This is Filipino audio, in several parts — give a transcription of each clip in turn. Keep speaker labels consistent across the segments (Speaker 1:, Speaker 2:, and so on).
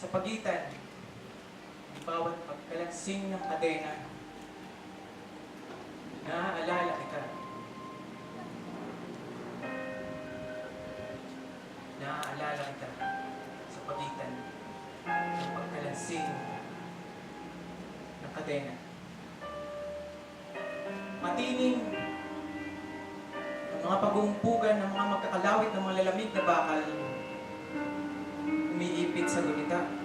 Speaker 1: sa pagitan ng bawat pagkalansing ng kadena. Naaalala kita. Naaalala kita sa pagitan ng pagkalansing ng kadena. Matining ang mga pag-uumpugan ng mga magkakalawit ng mga lalamig na bakal umiipit sa gunita.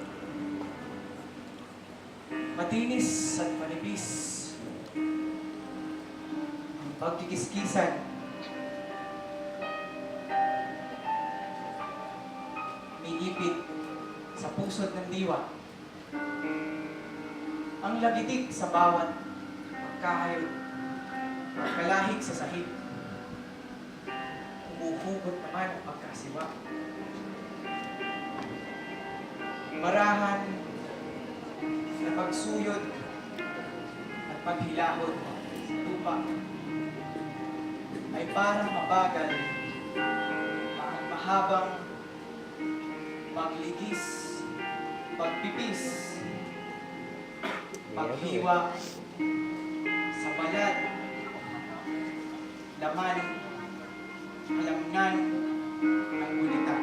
Speaker 1: Matinis at manipis ang pagkikiskisan. Umiipit sa pusod ng diwa. Ang lagitik sa bawat pagkahayod, pagkalahig sa sahig. Umuhugot naman ang pagkasiwa. Marahan na pagsuyod at paghilahod sa tupa ay parang mabagal ang mahabang pagligis, pagpipis, paghiwa sa balat, laman, alamnan ng gunita.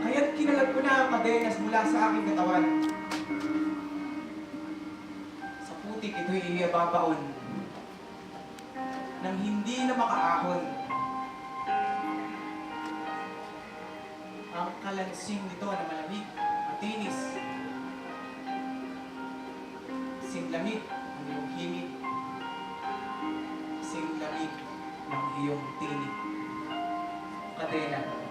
Speaker 1: Kaya't kinalag ko na ang kadenas mula sa aking katawan. Sa putik ito'y iyababaon nang hindi na makaahon. Ang kalansing nito na malamig, matinis, singlamig ng iyong himig, singlamig ng iyong tinig. Kadena.